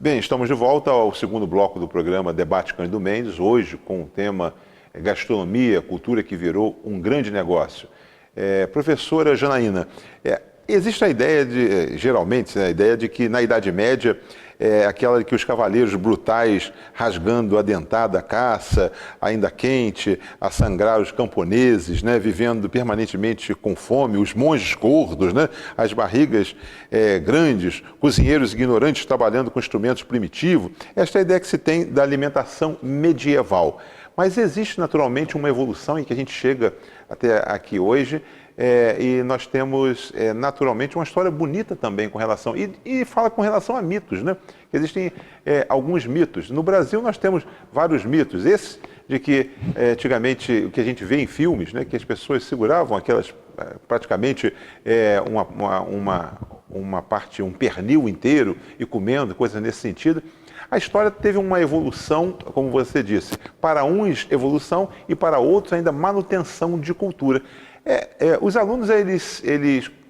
Bem, estamos de volta ao segundo bloco do programa Debate Cândido Mendes, hoje com o tema gastronomia, cultura que virou um grande negócio. Professora Janaína, existe a ideia de, geralmente, a ideia de que na Idade Média aquela que os cavaleiros brutais rasgando a dentada caça, ainda quente, a sangrar os camponeses, né, vivendo permanentemente com fome, os monges gordos, né, as barrigas grandes, cozinheiros ignorantes trabalhando com instrumentos primitivos. Esta é a ideia que se tem da alimentação medieval. Mas existe naturalmente uma evolução em que a gente chega até aqui hoje e nós temos naturalmente uma história bonita também com relação, e fala com relação a mitos, né? Existem alguns mitos. No Brasil nós temos vários mitos. Esse de que antigamente o que a gente vê em filmes, né, que as pessoas seguravam aquelas praticamente uma parte, um pernil inteiro e comendo, coisas nesse sentido. A história teve uma evolução, como você disse, para uns evolução e para outros ainda manutenção de cultura. Os alunos,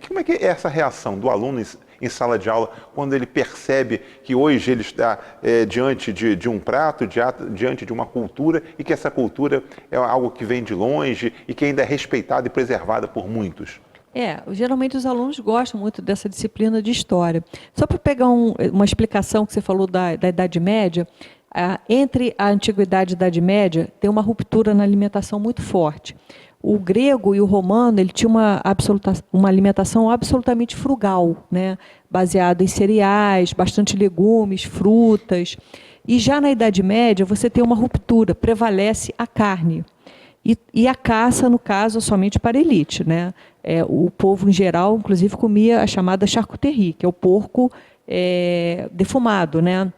como é que é essa reação do aluno em sala de aula quando ele percebe que hoje ele está diante de um prato, diante de uma cultura e que essa cultura é algo que vem de longe e que ainda é respeitada e preservada por muitos? Geralmente os alunos gostam muito dessa disciplina de história. Só para pegar uma explicação que você falou da Idade Média, entre a Antiguidade e a Idade Média tem uma ruptura na alimentação muito forte. O grego e o romano ele tinha uma alimentação absolutamente frugal, né? Baseada em cereais, bastante legumes, frutas. E já na Idade Média você tem uma ruptura, prevalece a carne. E a caça, no caso, somente para a elite, né? O povo, em geral, inclusive, comia a chamada charcuterie, que é o porco defumado, né?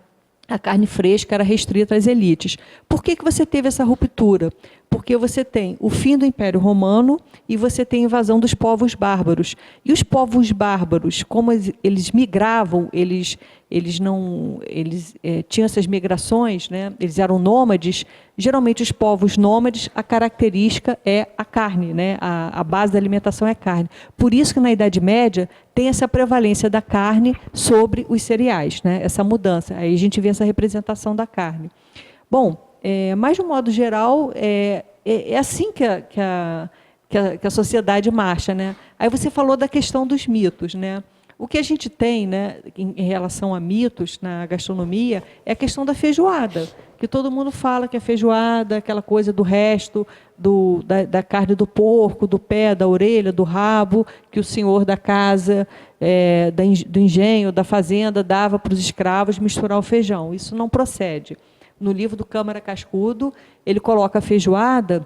A carne fresca era restrita às elites. Por que você teve essa ruptura? Porque você tem o fim do Império Romano e você tem a invasão dos povos bárbaros. E os povos bárbaros, como eles migravam, eles tinham essas migrações, né? Eles eram nômades. Geralmente os povos nômades, a característica é a carne, né? A base da alimentação é a carne. Por isso que na Idade Média tem essa prevalência da carne sobre os cereais, né? Essa mudança. Aí a gente vê essa representação da carne. Bom, mas de um modo geral, é assim que a sociedade marcha, né? Aí você falou da questão dos mitos, né? O que a gente tem, né, em relação a mitos na gastronomia é a questão da feijoada, que todo mundo fala que a feijoada, aquela coisa do resto, da carne do porco, do pé, da orelha, do rabo, que o senhor da casa, do engenho, da fazenda, dava para os escravos misturar o feijão. Isso não procede. No livro do Câmara Cascudo, ele coloca a feijoada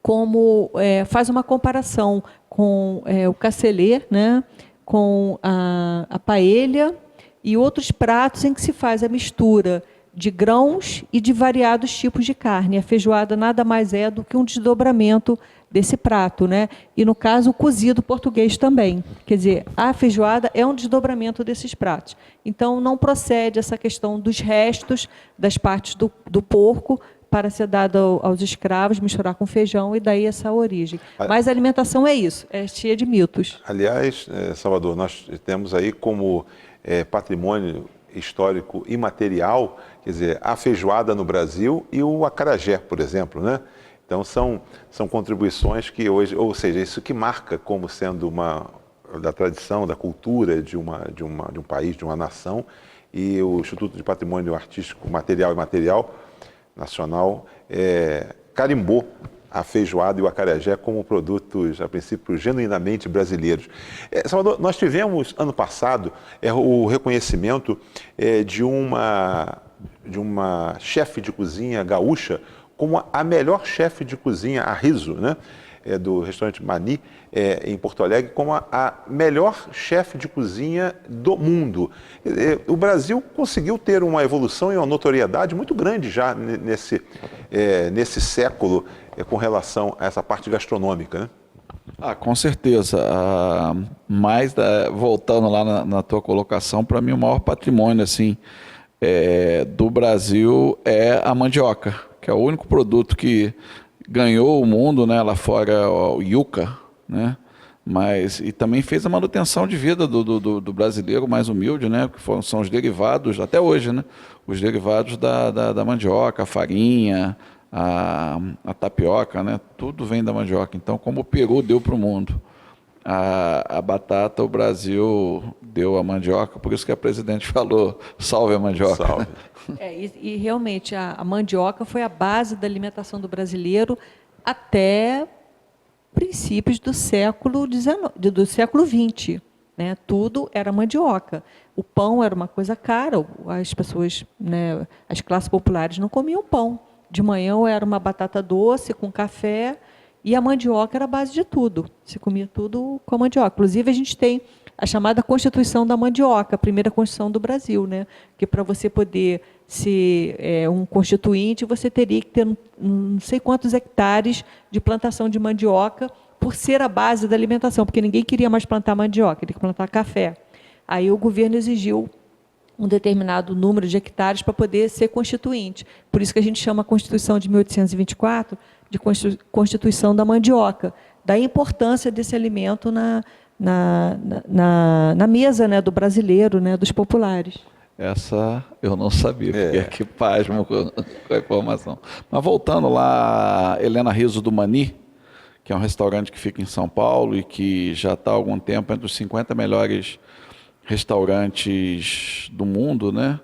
como, faz uma comparação com o cacelê, né, com a paella e outros pratos em que se faz a mistura de grãos e de variados tipos de carne. A feijoada nada mais é do que um desdobramento desse prato, né? E, no caso, o cozido português também. Quer dizer, a feijoada é um desdobramento desses pratos. Então, não procede essa questão dos restos das partes do porco para ser dado aos escravos, misturar com feijão, e daí essa origem. Mas a alimentação é isso, é cheia de mitos. Aliás, Salvador, nós temos aí como patrimônio histórico imaterial, quer dizer, a feijoada no Brasil e o acarajé, por exemplo, né? Então são contribuições que hoje, ou seja, isso que marca como sendo da tradição, da cultura de um país, de uma nação, e o Instituto de Patrimônio Artístico Material e Imaterial Nacional carimbou a feijoada e o acarajé como produtos, a princípio, genuinamente brasileiros. Salvador, nós tivemos, ano passado, o reconhecimento de uma chefe de cozinha gaúcha como a melhor chefe de cozinha, a Riso, né? Do restaurante Mani, em Porto Alegre, como a melhor chefe de cozinha do mundo. O Brasil conseguiu ter uma evolução e uma notoriedade muito grande já nesse século com relação a essa parte gastronômica, né? Com certeza. Mas, voltando lá na tua colocação, para mim o maior patrimônio assim, do Brasil é a mandioca, que é o único produto que ganhou o mundo, né? Lá fora o yuca, né? e também fez a manutenção de vida do brasileiro mais humilde, né? Que são os derivados, até hoje, né? Os derivados da mandioca, a farinha, a tapioca, né? Tudo vem da mandioca. Então, como o Peru deu para o mundo a batata, o Brasil deu a mandioca, por isso que a presidente falou, salve a mandioca. Salve. E realmente a mandioca foi a base da alimentação do brasileiro até princípios do século XX, né? Tudo era mandioca. O pão era uma coisa cara, as pessoas, né, as classes populares não comiam pão. De manhã era uma batata doce com café, e a mandioca era a base de tudo. Se comia tudo com a mandioca. Inclusive, a gente tem a chamada Constituição da Mandioca, a primeira Constituição do Brasil, né? Que para você poder ser um constituinte, você teria que ter não sei quantos hectares de plantação de mandioca, por ser a base da alimentação, porque ninguém queria mais plantar mandioca, queria plantar café. Aí o governo exigiu um determinado número de hectares para poder ser constituinte. Por isso que a gente chama a Constituição de 1824 de Constituição da Mandioca, da importância desse alimento na mesa, né, do brasileiro, né, dos populares. Essa eu não sabia, fiquei aqui pasmo com a informação. Mas voltando lá, Helena Rizzo do Mani, que é um restaurante que fica em São Paulo e que já está há algum tempo entre os 50 melhores restaurantes do mundo, né?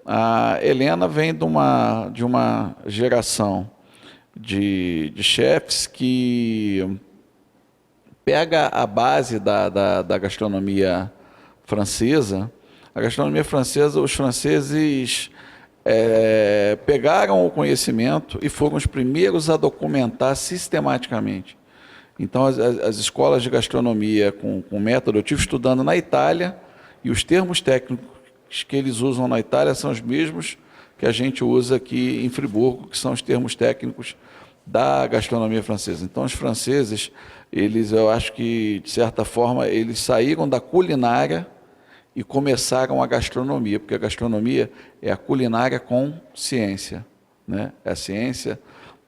A Helena vem de uma geração de chefes que pega a base da gastronomia francesa. A gastronomia francesa, os franceses pegaram o conhecimento e foram os primeiros a documentar sistematicamente. Então, as escolas de gastronomia com método, eu estive estudando na Itália, e os termos técnicos que eles usam na Itália são os mesmos que a gente usa aqui em Friburgo, que são os termos técnicos da gastronomia francesa. Então, os franceses, eu acho que, de certa forma, eles saíram da culinária e começaram a gastronomia, porque a gastronomia é a culinária com ciência, né? É a ciência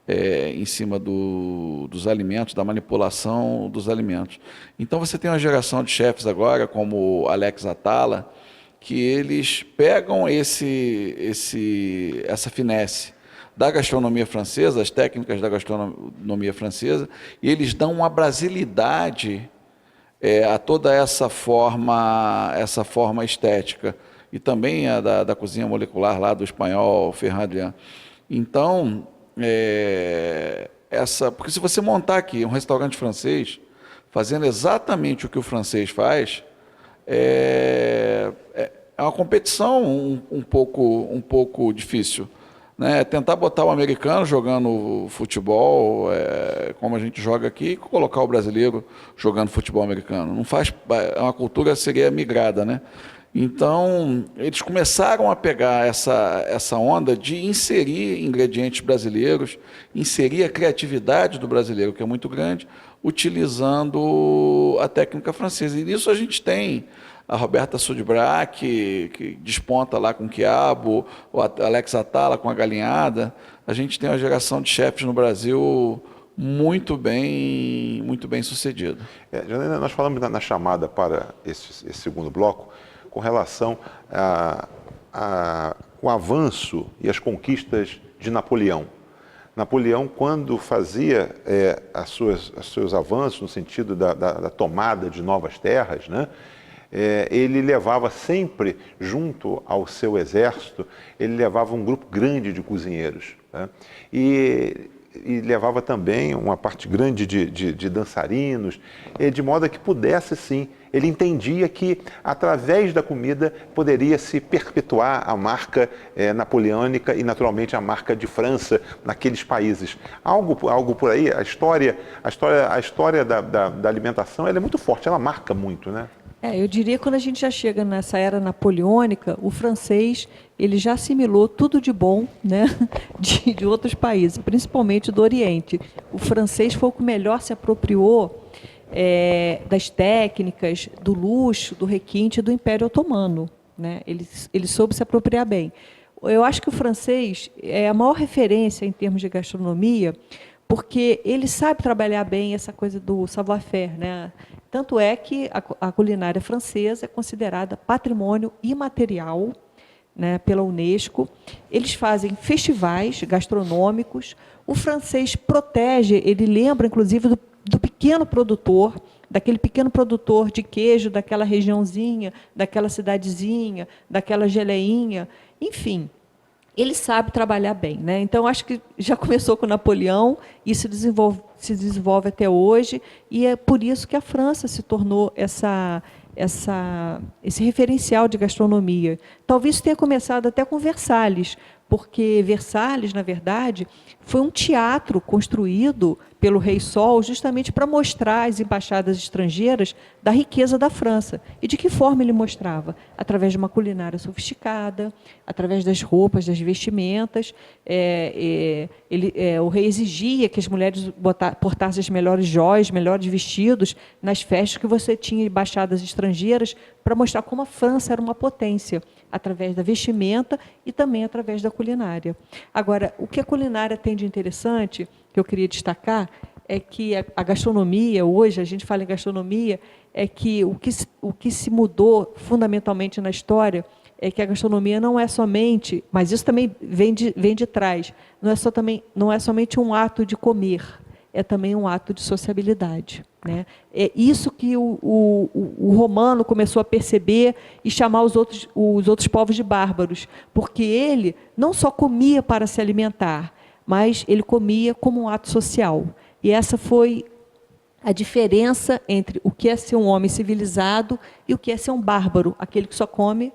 em cima dos alimentos, da manipulação dos alimentos. Então você tem uma geração de chefes agora, como Alex Atala, que eles pegam essa finesse da gastronomia francesa, as técnicas da gastronomia francesa, e eles dão uma brasilidade a toda essa forma estética, e também a da cozinha molecular lá do espanhol Ferran Adrià. Então, porque se você montar aqui um restaurante francês, fazendo exatamente o que o francês faz, é uma competição um pouco difícil, né? Tentar botar o americano jogando futebol, como a gente joga aqui, e colocar o brasileiro jogando futebol americano. Não faz, é uma cultura seria migrada, né? Então, eles começaram a pegar essa onda de inserir ingredientes brasileiros, inserir a criatividade do brasileiro, que é muito grande, utilizando a técnica francesa. E nisso a gente tem a Roberta Sudbra, que desponta lá com quiabo, o Alex Atala com a galinhada. A gente tem uma geração de chefes no Brasil muito bem sucedida. Janaína, nós falamos na chamada para esse segundo bloco com relação ao avanço e as conquistas de Napoleão. Napoleão, quando fazia os seus avanços no sentido da tomada de novas terras, né, ele levava sempre, junto ao seu exército, ele levava um grupo grande de cozinheiros, né, e levava também uma parte grande de dançarinos, de modo que pudesse, sim, ele entendia que, através da comida, poderia se perpetuar a marca napoleônica e, naturalmente, a marca de França naqueles países. Algo por aí, a história da alimentação, ela é muito forte, ela marca muito, né? Eu diria que quando a gente já chega nessa era napoleônica, o francês ele já assimilou tudo de bom, né, de outros países, principalmente do Oriente. O francês foi o que melhor se apropriou das técnicas, do luxo, do requinte do Império Otomano, né? Ele soube se apropriar bem. Eu acho que o francês é a maior referência em termos de gastronomia, porque ele sabe trabalhar bem essa coisa do savoir-faire, né? Tanto é que a culinária francesa é considerada patrimônio imaterial, né, pela Unesco. Eles fazem festivais gastronômicos. O francês protege, ele lembra, inclusive, do pequeno produtor, daquele pequeno produtor de queijo, daquela regiãozinha, daquela cidadezinha, daquela geleinha, enfim. Ele sabe trabalhar bem, né? Então, acho que já começou com Napoleão e se desenvolve até hoje, e é por isso que a França se tornou esse referencial de gastronomia. Talvez isso tenha começado até com Versalhes, porque Versalhes, na verdade, foi um teatro construído pelo Rei Sol justamente para mostrar às embaixadas estrangeiras da riqueza da França. E de que forma ele mostrava? Através de uma culinária sofisticada, através das roupas, das vestimentas. O rei exigia que as mulheres portassem as melhores joias, melhores vestidos nas festas que você tinha embaixadas estrangeiras, para mostrar como a França era uma potência, através da vestimenta e também através da culinária. Agora, o que a culinária tem de interessante, que eu queria destacar, é que a gastronomia, hoje, a gente fala em gastronomia, é que o que se mudou fundamentalmente na história é que a gastronomia não é somente, mas isso também vem de trás, não é somente um ato de comer, é também um ato de sociabilidade, né? É isso que o romano começou a perceber e chamar os outros povos de bárbaros, porque ele não só comia para se alimentar, mas ele comia como um ato social. E essa foi a diferença entre o que é ser um homem civilizado e o que é ser um bárbaro, aquele que só come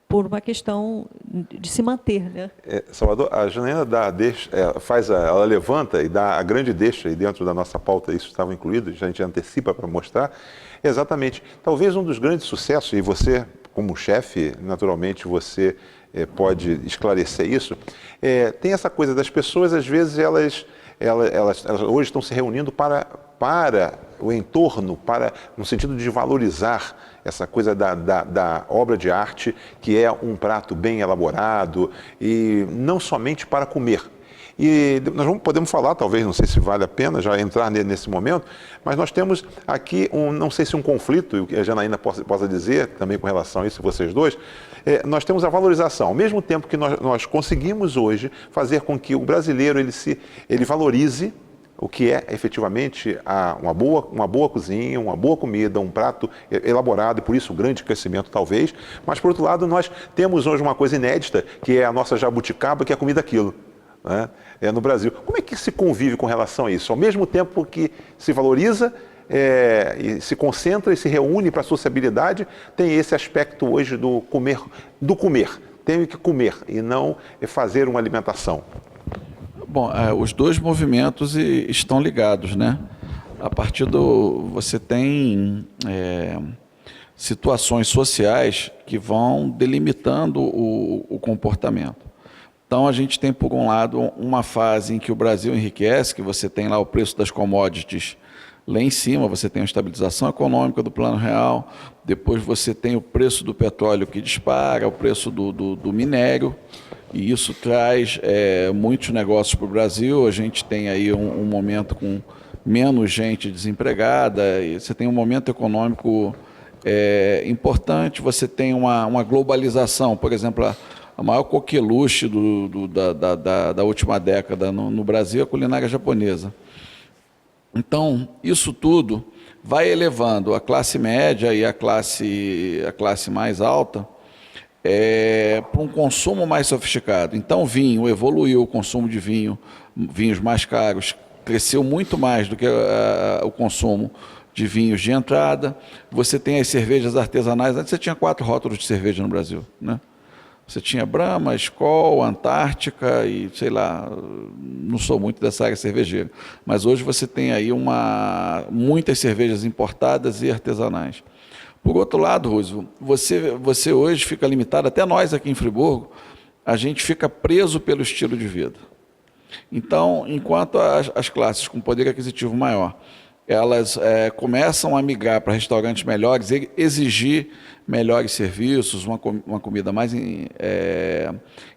por uma questão de se manter, né? Salvador, a Janaína ela levanta e dá a grande deixa, e dentro da nossa pauta isso estava incluído, a gente antecipa para mostrar, exatamente, talvez um dos grandes sucessos, e você, como chefe, naturalmente você pode esclarecer isso, tem essa coisa das pessoas, às vezes elas hoje estão se reunindo para o entorno, no sentido de valorizar essa coisa da obra de arte, que é um prato bem elaborado, e não somente para comer. E nós podemos falar, talvez, não sei se vale a pena já entrar nesse momento, mas nós temos aqui, não sei se um conflito, o que a Janaína possa dizer, também com relação a isso, vocês dois, nós temos a valorização, ao mesmo tempo que nós conseguimos hoje fazer com que o brasileiro ele valorize o que é efetivamente uma boa cozinha, uma boa comida, um prato elaborado, e por isso o grande crescimento talvez, mas por outro lado nós temos hoje uma coisa inédita, que é a nossa jabuticaba, que é a comida quilo, né? No Brasil. Como é que se convive com relação a isso? Ao mesmo tempo que se valoriza, e se concentra e se reúne para a sociabilidade, tem esse aspecto hoje do comer. Tenho que comer e não fazer uma alimentação. Bom, os dois movimentos estão ligados, né? A partir você tem situações sociais que vão delimitando o comportamento. Então, a gente tem, por um lado, uma fase em que o Brasil enriquece, que você tem lá o preço das commodities lá em cima, você tem a estabilização econômica do Plano Real, depois você tem o preço do petróleo que dispara, o preço do minério, e isso traz muitos negócios para o Brasil. A gente tem aí um momento com menos gente desempregada, e você tem um momento econômico importante, você tem uma globalização, por exemplo, a maior coqueluche da última década no Brasil é a culinária japonesa. Então, isso tudo vai elevando a classe média e a classe mais alta para um consumo mais sofisticado. Então, vinho evoluiu, o consumo de vinhos mais caros, cresceu muito mais do que o consumo de vinhos de entrada. Você tem as cervejas artesanais. Antes você tinha 4 rótulos de cerveja no Brasil, né? Você tinha Brahma, Skol, Antártica e, sei lá, não sou muito dessa área cervejeira, mas hoje você tem aí muitas cervejas importadas e artesanais. Por outro lado, Roosevelt, você hoje fica limitado, até nós aqui em Friburgo, a gente fica preso pelo estilo de vida. Então, enquanto as classes com poder aquisitivo maior, elas começam a migrar para restaurantes melhores, exigir melhores serviços, uma comida mais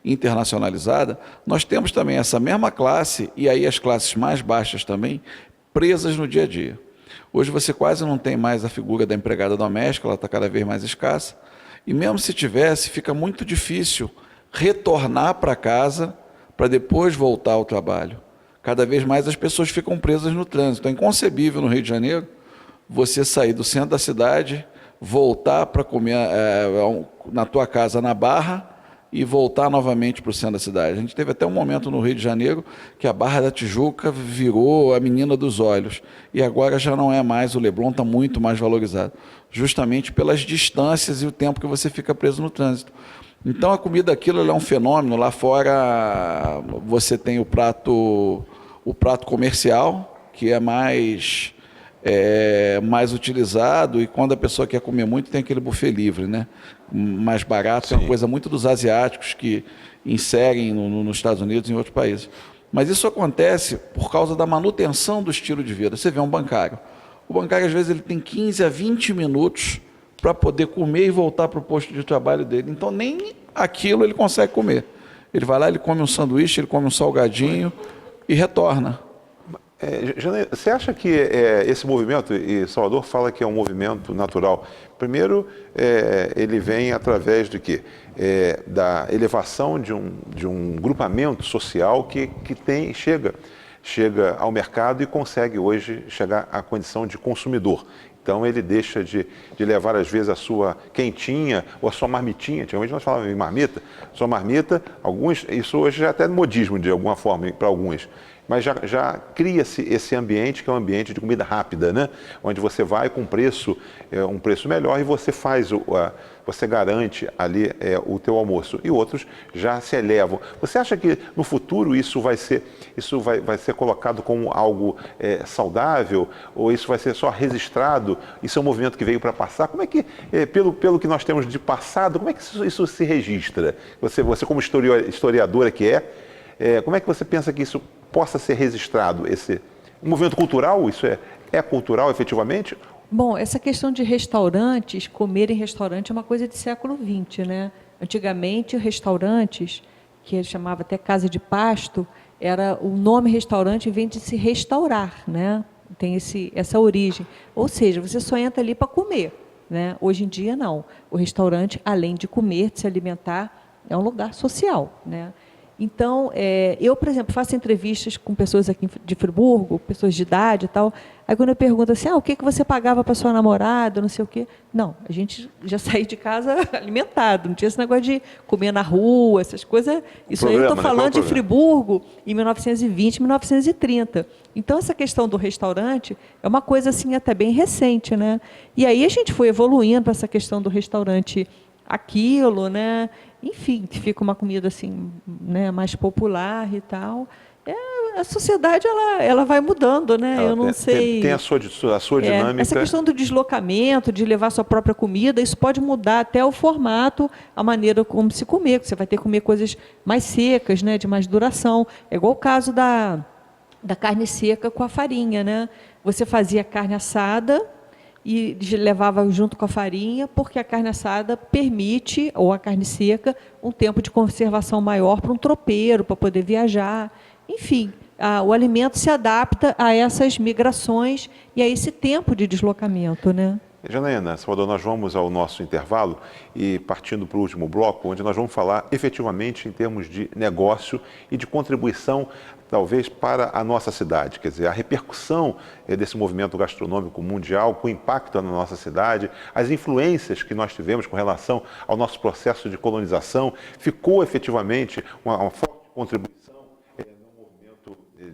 internacionalizada, nós temos também essa mesma classe, e aí as classes mais baixas também, presas no dia a dia. Hoje você quase não tem mais a figura da empregada doméstica, ela está cada vez mais escassa. E mesmo se tivesse, fica muito difícil retornar para casa para depois voltar ao trabalho. Cada vez mais as pessoas ficam presas no trânsito. É inconcebível no Rio de Janeiro você sair do centro da cidade, voltar para comer na tua casa na Barra e voltar novamente para o centro da cidade. A gente teve até um momento no Rio de Janeiro que a Barra da Tijuca virou a menina dos olhos. E agora já não é mais, o Leblon está muito mais valorizado. Justamente pelas distâncias e o tempo que você fica preso no trânsito. Então a comida aquilo é um fenômeno. Lá fora você tem o prato comercial, que é mais utilizado, e quando a pessoa quer comer muito tem aquele buffet livre, né? Mais barato. Sim. É uma coisa muito dos asiáticos que inserem nos Estados Unidos e em outros países. Mas isso acontece por causa da manutenção do estilo de vida. Você vê um bancário. O bancário, às vezes, ele tem 15 a 20 minutos para poder comer e voltar para o posto de trabalho dele. Então, nem aquilo ele consegue comer. Ele vai lá, ele come um sanduíche, ele come um salgadinho e retorna. Janaína, você acha que esse movimento, e Salvador fala que é um movimento natural, primeiro ele vem através de quê? Da elevação de um grupamento social que chega ao mercado e consegue hoje chegar à condição de consumidor. Então ele deixa de levar às vezes a sua quentinha ou a sua marmitinha. Antigamente nós falávamos em marmita, sua marmita, isso hoje já é até modismo de alguma forma para alguns. Mas já cria-se esse ambiente que é um ambiente de comida rápida, né? Onde você vai com um preço melhor e você você garante ali o teu almoço. E outros já se elevam. Você acha que no futuro isso vai ser colocado como algo saudável? Ou isso vai ser só registrado? Isso é um movimento que veio para passar? Como é que, pelo que nós temos de passado, como é que isso se registra? Você como historiadora que como é que você pensa que isso possa ser registrado? Esse movimento cultural, isso é cultural efetivamente? Bom, essa questão de restaurantes, comer em restaurante é uma coisa de século XX, né? Antigamente, restaurantes, que ele chamava até casa de pasto, o nome restaurante vem de se restaurar, né? Tem essa origem. Ou seja, você só entra ali para comer, né? Hoje em dia, não. O restaurante, além de comer, de se alimentar, é um lugar social, né? Então, eu, por exemplo, faço entrevistas com pessoas aqui de Friburgo, pessoas de idade e tal. Aí, quando eu pergunto assim, o que você pagava para sua namorada, não sei o quê. Não, a gente já saiu de casa alimentado, não tinha esse negócio de comer na rua, essas coisas. Isso aí eu estou falando de Friburgo em 1920, 1930. Então, essa questão do restaurante é uma coisa assim até bem recente, né? E aí a gente foi evoluindo para essa questão do restaurante aquilo, né? Enfim, que fica uma comida assim, né, mais popular e tal. A sociedade ela vai mudando, né? Eu não sei. Tem a sua dinâmica. Essa questão do deslocamento, de levar sua própria comida, isso pode mudar até o formato, a maneira como se comer. Você vai ter que comer coisas mais secas, né, de mais duração. É igual o caso da carne seca com a farinha, né? Você fazia carne assada e levava junto com a farinha, porque a carne assada permite, ou a carne seca, um tempo de conservação maior para um tropeiro, para poder viajar. Enfim, o alimento se adapta a essas migrações e a esse tempo de deslocamento, né? Janaína, Salvador, nós vamos ao nosso intervalo e partindo para o último bloco, onde nós vamos falar efetivamente em termos de negócio e de contribuição, talvez, para a nossa cidade. Quer dizer, a repercussão desse movimento gastronômico mundial, com impacto na nossa cidade, as influências que nós tivemos com relação ao nosso processo de colonização, ficou efetivamente uma forte contribuição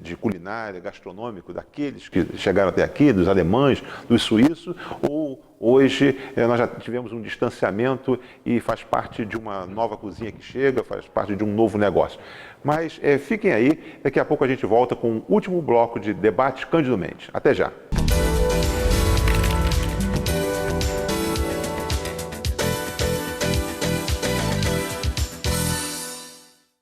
de culinária, gastronômico, daqueles que chegaram até aqui, dos alemães, dos suíços, ou hoje nós já tivemos um distanciamento e faz parte de uma nova cozinha que chega, faz parte de um novo negócio. Mas fiquem aí, daqui a pouco a gente volta com o último bloco de debate Cândido Mendes. Até já!